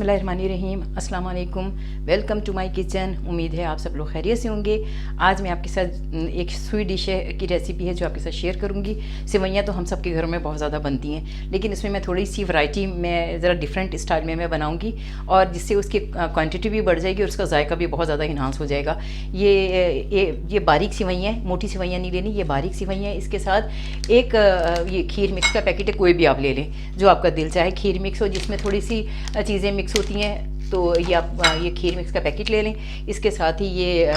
बिस्मिल्लाहिर्रहमानिर्रहीम, अस्सलाम वालेकुम। Welcome to my kitchen. उम्मीद है आप सब लोग खैरियत से होंगे। आज मैं आपके साथ एक स्वीट डिश की रेसिपी है जो आपके साथ शेयर करूंगी। सेवइयाँ तो हम सब के घरों में बहुत ज़्यादा बनती हैं, लेकिन इसमें मैं थोड़ी सी वैरायटी में ज़रा डिफरेंट स्टाइल में मैं बनाऊँगी और जिससे उसकी क्वान्टिटी भी बढ़ जाएगी और उसका जायका भी बहुत ज़्यादा इन्हांस हो जाएगा। ये बारीक सेवइयाँ, मोटी सेवइयाँ नहीं लेनी, ये बारीक सेवइयाँ। इसके साथ एक ये खीर मिक्स का पैकेट है, कोई भी आप ले लें जो आपका दिल चाहे। खीर मिक्स हो जिसमें थोड़ी सी चीज़ें मिक्स होती हैं, तो ये आप ये खीर मिक्स का पैकेट ले लें। इसके साथ ही ये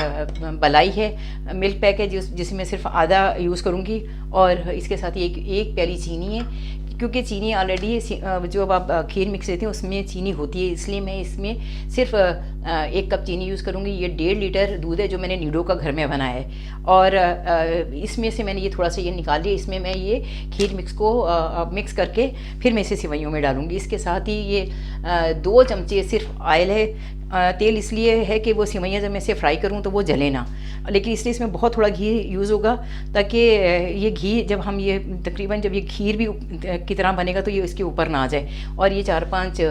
बलाई है, मिल्क पैक है जिसमें मैं सिर्फ आधा यूज़ करूँगी। और इसके साथ ही एक प्याली चीनी है, क्योंकि चीनी ऑलरेडी जो आप खीर मिक्स लेते हैं उसमें चीनी होती है, इसलिए मैं इसमें सिर्फ 1 कप चीनी यूज़ करूँगी। ये 1.5 लीटर दूध है जो मैंने नीडो का घर में बनाया है, और इसमें से मैंने ये थोड़ा सा ये निकाल लिया। इसमें मैं ये खीर मिक्स को मिक्स करके फिर मैं इसे सेवइयों में डालूँगी। इसके साथ ही ये 2 चमचे सिर्फ ऑयल है। तेल इसलिए है कि वो सेवइयाँ जब मैं इसे फ्राई करूँ तो वो जले ना, लेकिन इसलिए इसमें बहुत थोड़ा घी यूज़ होगा, ताकि ये घी जब हम ये तकरीबन जब ये खीर भी की तरह बनेगा तो ये इसके ऊपर ना आ जाए। और ये 4-5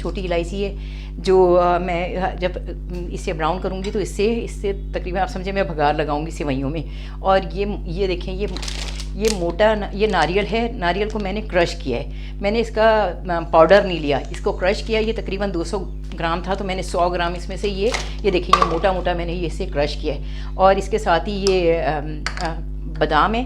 छोटी इलायची है जो मैं जब इसे ब्राउन करूँगी तो इससे तकरीबन आप समझे मैं भगार लगाऊँगी सेवइयों में। और ये देखें, ये मोटा ये नारियल है। नारियल को मैंने क्रश किया है, मैंने इसका पाउडर नहीं लिया, इसको क्रश किया। ये तकरीबन 200 ग्राम था, तो मैंने 100 ग्राम इसमें से ये देखिए ये मोटा मोटा मैंने ये इसे क्रश किया है। और इसके साथ ही ये बादाम है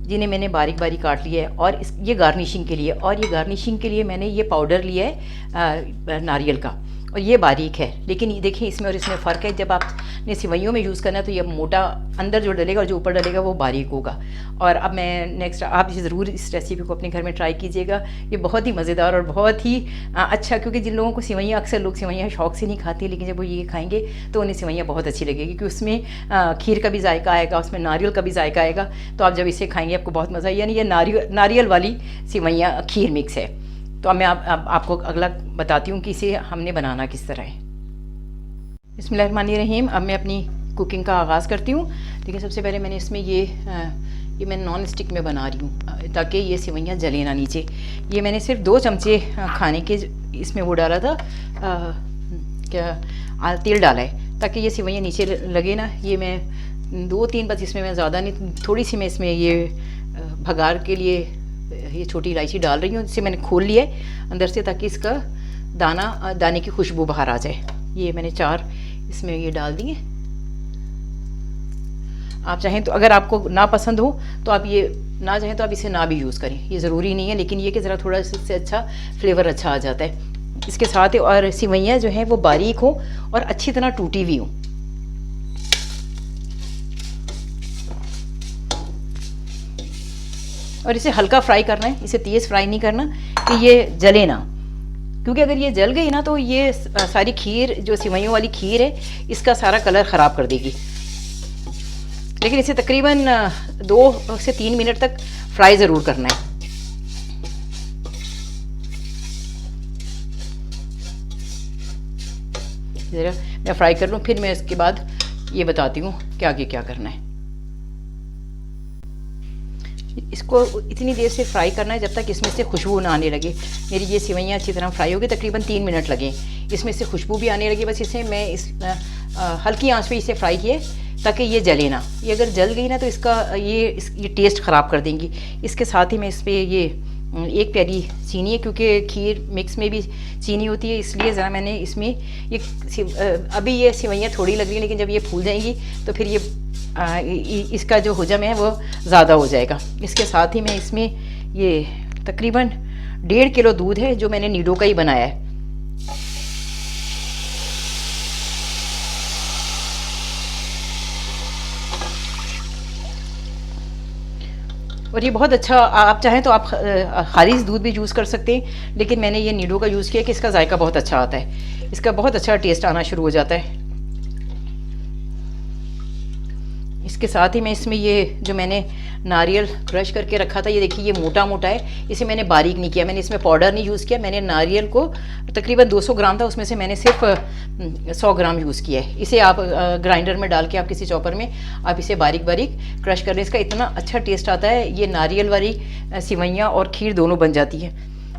जिन्हें मैंने बारीक बारीक काट लिया है, और ये गार्निशिंग के लिए। और ये गार्निशिंग के लिए मैंने ये पाउडर लिया है नारियल का, और ये बारीक है। लेकिन ये देखिए इसमें और इसमें फ़र्क है। जब आपने सेवइयों में यूज़ करना है तो ये मोटा अंदर जो डलेगा और जो ऊपर डलेगा वो बारीक होगा। और अब मैं नेक्स्ट, आप ज़रूर इस रेसिपी को अपने घर में ट्राई कीजिएगा। ये बहुत ही मज़ेदार और बहुत ही अच्छा, क्योंकि जिन लोगों को सेवइयाँ, अक्सर लोग सेवइयाँ शौक़ से नहीं खाते, लेकिन जब वो ये खाएंगे तो उन्हें सेवइयाँ बहुत अच्छी लगेगी, क्योंकि उसमें खीर का भी जायका आएगा, उसमें नारियल का भी जायका आएगा। तो आप जब इसे खाएंगे आपको बहुत मज़ा आएगा। यानी ये नारियल वाली सेवइयाँ खीर मिक्स है। तो अब मैं आपको अगला बताती हूँ कि इसे हमने बनाना किस तरह है। बिस्मिल्लाहिर्रहमानिर्रहीम। अब मैं अपनी कुकिंग का आगाज़ करती हूँ। देखिए सबसे पहले मैंने इसमें ये मैं नॉन स्टिक में बना रही हूँ ताकि ये सेवइयाँ जले ना नीचे। ये मैंने सिर्फ 2 चमचे खाने के इसमें वो डाला था, तेल डाला है ताकि ये सेवइयाँ नीचे लगे ना। ये मैं 2-3 बस इसमें, मैं ज़्यादा नहीं, थोड़ी सी मैं इसमें ये भगार के लिए ये छोटी इलायची डाल रही हूँ, जिसे मैंने खोल लिया है अंदर से, ताकि इसका दाने की खुशबू बाहर आ जाए। ये मैंने 4 इसमें ये डाल दिए। आप चाहें तो, अगर आपको ना पसंद हो तो आप ये ना चाहें तो आप इसे ना भी यूज़ करें, ये ज़रूरी नहीं है, लेकिन ये कि ज़रा थोड़ा इससे अच्छा फ्लेवर अच्छा आ जाता है इसके साथ। और सेवइयाँ जो हैं वो बारीक हो और अच्छी तरह टूटी हुई हो। और इसे हल्का फ्राई करना है, इसे तेज़ फ्राई नहीं करना कि ये जले ना, क्योंकि अगर ये जल गई ना तो ये सारी खीर, जो सेवइयों वाली खीर है, इसका सारा कलर ख़राब कर देगी। लेकिन इसे तकरीबन 2 से 3 मिनट तक फ्राई ज़रूर करना है। ज़रा मैं फ्राई कर लूँ, फिर मैं इसके बाद ये बताती हूँ कि आगे क्या करना है। इसको इतनी देर से फ्राई करना है जब तक इसमें से खुशबू ना आने लगे। मेरी ये सेवइयाँ अच्छी तरह फ्राई होगी, तकरीबन 3 मिनट लगे, इसमें से खुशबू भी आने लगी। बस इसे मैं हल्की आंच पे इसे फ्राई किए ताकि ये जले ना। ये अगर जल गई ना तो इसका ये टेस्ट ख़राब कर देंगी। इसके साथ ही मैं इस पर ये 1 प्याली चीनी है, क्योंकि खीर मिक्स में भी चीनी होती है, इसलिए ज़रा मैंने इसमें अभी ये सेवइयाँ थोड़ी लग रही है, लेकिन जब ये फूल जाएंगी तो फिर इसका जो हजम है वो ज़्यादा हो जाएगा। इसके साथ ही मैं इसमें ये तकरीबन 1.5 किलो दूध है जो मैंने नीडो का ही बनाया है। और ये बहुत अच्छा, आप चाहें तो आप खालिस दूध भी यूज़ कर सकते हैं, लेकिन मैंने ये नीडो का यूज़ किया कि इसका जायका बहुत अच्छा आता है, इसका बहुत अच्छा टेस्ट आना शुरू हो जाता है। इसके साथ ही मैं इसमें ये जो मैंने नारियल क्रश करके रखा था, ये देखिए ये मोटा मोटा है, इसे मैंने बारीक नहीं किया, मैंने इसमें पाउडर नहीं यूज़ किया। मैंने नारियल को तकरीबन 200 ग्राम था, उसमें से मैंने सिर्फ 100 ग्राम यूज़ किया है। इसे आप ग्राइंडर में डाल के, आप किसी चॉपर में आप इसे बारीक बारीक क्रश कर लें। इसका इतना अच्छा टेस्ट आता है, ये नारियल वाली सेवइयाँ और खीर दोनों बन जाती है।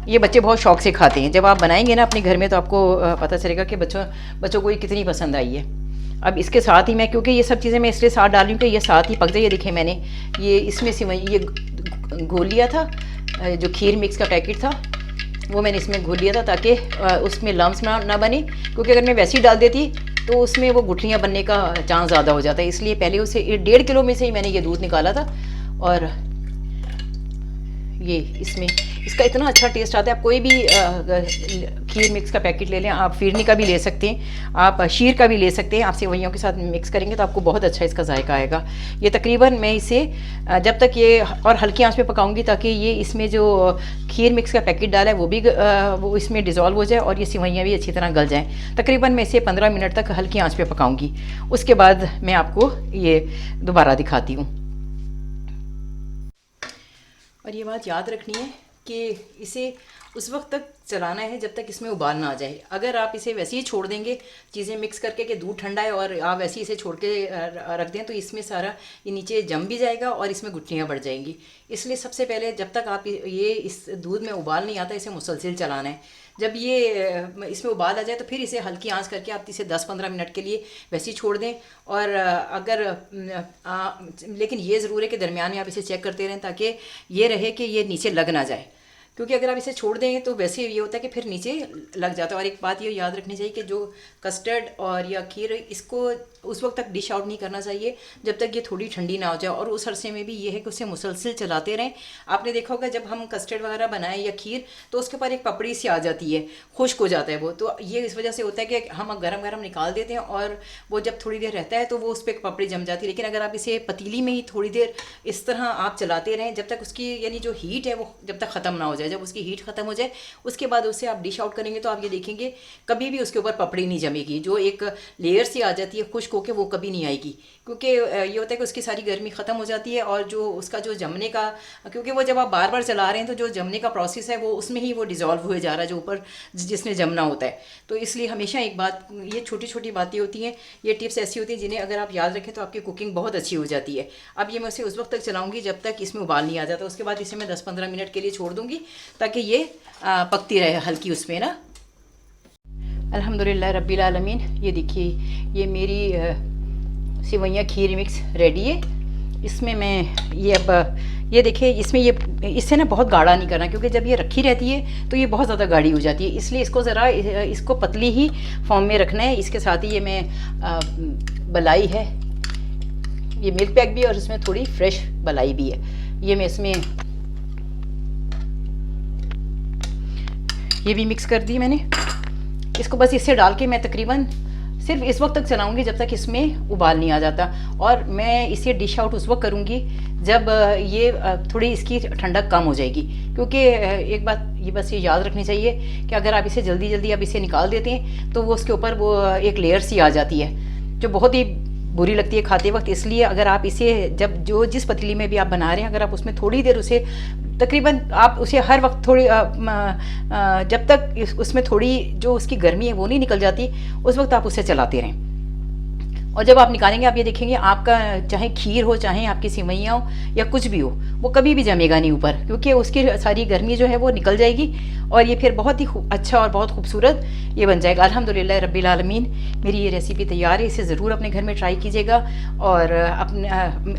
ये बच्चे बहुत शौक से खाते हैं। जब आप बनाएंगे ना अपने घर में तो आपको पता चलेगा कि बच्चों को ये कितनी पसंद आई है। अब इसके साथ ही मैं, क्योंकि ये सब चीज़ें मैं इसलिए साथ डाल रही हूँ कि ये साथ ही पक जाए। ये देखिए मैंने ये इसमें ये घोल लिया था, जो खीर मिक्स का पैकेट था वो मैंने इसमें घोल लिया था ताकि उसमें लम्स ना बने, क्योंकि अगर मैं वैसे ही डाल देती तो उसमें वो गुठलियाँ बनने का चांस ज़्यादा हो जाता है। इसलिए पहले उसे 1.5 किलो में से ही मैंने ये दूध निकाला था। और ये इसमें इसका इतना अच्छा टेस्ट आता है। आप कोई भी खीर मिक्स का पैकेट ले लें, आप फिरनी का भी ले सकते हैं, आप शीर का भी ले सकते हैं। आप सेवइयों के साथ मिक्स करेंगे तो आपको बहुत अच्छा इसका जायका आएगा। ये तकरीबन मैं इसे जब तक ये और हल्की आंच पे पकाऊंगी ताकि ये इसमें जो खीर मिक्स का पैकेट डाला है वो इसमें डिज़ोल्व हो जाए और ये सेवइयाँ भी अच्छी तरह गल जाएँ। तकरीबन मैं इसे 15 मिनट तक हल्की आँच पर पकाऊँगी। उसके बाद मैं आपको ये दोबारा दिखाती हूँ। और ये बात याद रखनी है कि इसे उस वक्त तक चलाना है जब तक इसमें उबाल ना आ जाए। अगर आप इसे वैसे ही छोड़ देंगे चीज़ें मिक्स करके कि दूध ठंडा है और आप वैसे ही इसे छोड़ के रख दें तो इसमें सारा ये नीचे जम भी जाएगा और इसमें गुठलियाँ बढ़ जाएंगी। इसलिए सबसे पहले जब तक आप ये इस दूध में उबाल नहीं आता इसे मुसलसल चलाना है। जब ये इसमें उबाल आ जाए तो फिर इसे हल्की आंच करके आप इसे 10-15 मिनट के लिए वैसे ही छोड़ दें। और लेकिन ये ज़रूर है कि दरमियान में आप इसे चेक करते रहें ताकि ये रहे कि ये नीचे लग ना जाए, क्योंकि अगर आप इसे छोड़ देंगे तो वैसे ये होता है कि फिर नीचे लग जाता है। और एक बात ये याद रखनी चाहिए कि जो कस्टर्ड और या खीर इसको उस वक्त तक डिश आउट नहीं करना चाहिए जब तक ये थोड़ी ठंडी ना हो जाए। और उस अरसे में भी ये है कि उसे मुसलसल चलाते रहें। आपने देखा होगा जब हम कस्टर्ड वगैरह बनाएं या खीर तो उसके ऊपर एक पपड़ी सी आ जाती है, खुश्क हो जाता है वो। तो ये इस वजह से होता है कि हम गरम गरम निकाल देते हैं और वो जब थोड़ी देर रहता है तो वो उस पर पपड़ी जम जाती है। लेकिन अगर आप इसे पतीली में ही थोड़ी देर इस तरह आप चलाते रहें जब तक उसकी यानी जो हीट है वो जब तक ख़त्म ना हो जाए, जब उसकी हीट ख़त्म हो जाए उसके बाद उसे आप डिश आउट करेंगे तो आप ये देखेंगे कभी भी उसके ऊपर पपड़ी नहीं जमेगी। जो एक लेयर सी आ जाती है खुश्क होकर वो कभी नहीं आएगी, क्योंकि ये होता है कि उसकी सारी गर्मी ख़त्म हो जाती है और जो उसका जो जमने का, क्योंकि वो जब आप बार बार चला रहे हैं तो जो जमने का प्रोसेस है वो उसमें ही वो डिज़ोल्व हुए जा रहा है जो ऊपर जिसने जमना होता है। तो इसलिए हमेशा एक बात, ये छोटी छोटी बातें होती हैं, ये टिप्स ऐसी होती हैं जिन्हें अगर आप याद रखें तो आपकी कुकिंग बहुत अच्छी हो जाती है। अब ये मैं उसे उस वक्त तक चलाऊँगी जब तक इसमें उबाल नहीं आ जाता। उसके बाद इसे मैं 10-15 मिनट के लिए छोड़ दूँगी ताकि ये पकती रहे हल्की उसमें ना। अल्हम्दुलिल्लाह रब्बिल आलमीन। ये देखिए ये मेरी सेवइयाँ खीर मिक्स रेडी है। इसमें मैं ये अब ये देखिए इसमें ये इससे ना बहुत गाढ़ा नहीं करना, क्योंकि जब ये रखी रहती है तो ये बहुत ज़्यादा गाढ़ी हो जाती है। इसलिए इसको ज़रा इसको पतली ही फॉर्म में रखना है। इसके साथ ही ये मैं बलाई है, ये मिल्क पैक भी है और इसमें थोड़ी फ्रेश बलाई भी है। ये मैं इसमें ये भी मिक्स कर दी मैंने। इसको बस इससे डाल के मैं तकरीबन सिर्फ इस वक्त तक चलाऊंगी जब तक इसमें उबाल नहीं आ जाता। और मैं इसे डिश आउट उस वक्त करूंगी जब ये थोड़ी इसकी ठंडक कम हो जाएगी, क्योंकि एक बात ये बस ये याद रखनी चाहिए कि अगर आप इसे जल्दी जल्दी आप इसे निकाल देते हैं तो वो उसके ऊपर वो एक लेयर सी आ जाती है जो बहुत ही बुरी लगती है खाते वक्त। इसलिए अगर आप इसे जब जिस पतीली में भी आप बना रहे हैं अगर आप उसमें थोड़ी देर उसे तकरीबन आप उसे हर वक्त थोड़ी जब तक उसमें थोड़ी जो उसकी गर्मी है वो नहीं निकल जाती उस वक्त आप उसे चलाते रहें। और जब आप निकालेंगे आप ये देखेंगे आपका चाहे खीर हो चाहे आपकी सेवइयाँ हो या कुछ भी हो वो कभी भी जमेगा नहीं ऊपर, क्योंकि उसकी सारी गर्मी जो है वो निकल जाएगी और ये फिर बहुत ही अच्छा और बहुत खूबसूरत ये बन जाएगा। अल्हम्दुलिल्लाह रब्बिल आलमीन। मेरी ये रेसिपी तैयार है, इसे ज़रूर अपने घर में ट्राई कीजिएगा। और अपने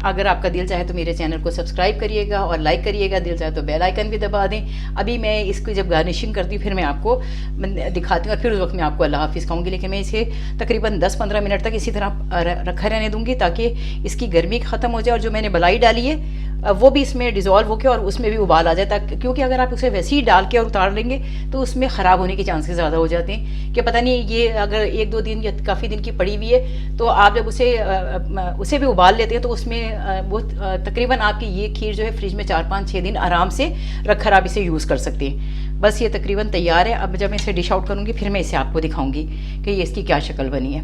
अगर आपका दिल चाहे तो मेरे चैनल को सब्सक्राइब करिएगा और लाइक करिएगा, दिल चाहे तो बेल आइकन भी दबा दें। अभी मैं इसको जब गार्निशिंग करती हूँ फिर मैं आपको दिखाती हूँ और फिर उस वक्त मैं आपको अल्लाह हाफिज़ कहूँगी। लेकिन मैं इसे तकरीबन 10-15 मिनट तक इसी तरह रखा रहने दूँगी ताकि इसकी गर्मी ख़त्म हो जाए और जो मैंने बलाई डाली है वो भी इसमें डिज़ोल्व होकर और उसमें भी उबाल आ जाता है। क्योंकि अगर आप उसे वैसे ही डाल के और उतार लेंगे तो उसमें ख़राब होने के चांसेस ज़्यादा हो जाते हैं कि पता नहीं ये अगर 1-2 दिन या काफ़ी दिन की पड़ी हुई है तो आप जब उसे भी उबाल लेते हैं तो उसमें वो तकरीबन आपकी ये खीर जो है फ्रिज में 4-5-6 दिन आराम से रख कर आप इसे यूज़ कर सकते हैं। बस ये तकरीबन तैयार है। अब जब मैं इसे डिश आउट करूँगी फिर मैं इसे आपको दिखाऊँगी कि ये इसकी क्या शक्ल बनी है।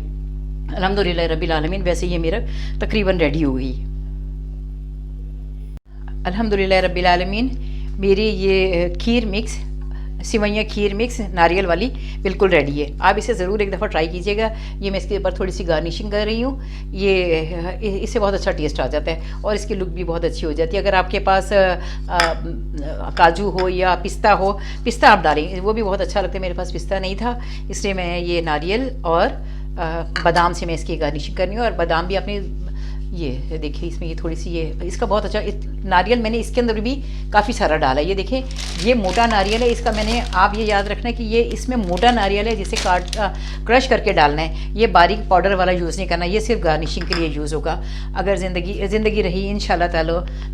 अल्हम्दुलिल्लाह रब्बिल आलमीन। वैसे ये मेरा तकरीबन रेडी हो गई। अल्हम्दुलिल्लाह रब्बिल आलमीन। मेरी ये खीर मिक्स सिवैयाँ खीर मिक्स नारियल वाली बिल्कुल रेडी है। आप इसे ज़रूर एक दफ़ा ट्राई कीजिएगा। ये मैं इसके ऊपर थोड़ी सी गार्निशिंग कर रही हूँ। ये इससे बहुत अच्छा टेस्ट आ जाता है और इसकी लुक भी बहुत अच्छी हो जाती है। अगर आपके पास काजू हो या पिस्ता हो, पिस्ता आप डालें, वो भी बहुत अच्छा लगता है। मेरे पास पिस्ता नहीं था, इसलिए मैं ये नारियल और बादाम से मैं इसकी गार्निशिंग करनी हूँ। और बादाम भी आपने ये देखिए, इसमें ये थोड़ी सी ये इसका बहुत अच्छा नारियल मैंने इसके अंदर भी काफ़ी सारा डाला है। ये देखें, ये मोटा नारियल है इसका। मैंने, आप ये याद रखना कि ये इसमें मोटा नारियल है जिसे क्रश करके डालना है। ये बारीक पाउडर वाला यूज़ नहीं करना, ये सिर्फ गार्निशिंग के लिए यूज़ होगा। अगर ज़िंदगी रही इंशाल्लाह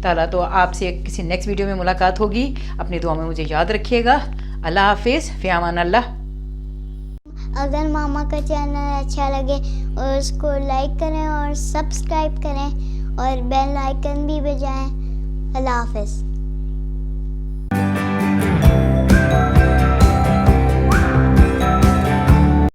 ताला तो आपसे किसी नेक्स्ट वीडियो में मुलाकात होगी। अपनी दुआ में मुझे याद रखिएगा। अल्लाह हाफिज़, फ़ी अमान अल्लाह। अगर मामा का चैनल अच्छा लगे और उसको लाइक करें और सब्सक्राइब करें और बेल आइकन भी बजाएं। अल्लाह हाफ़िज़।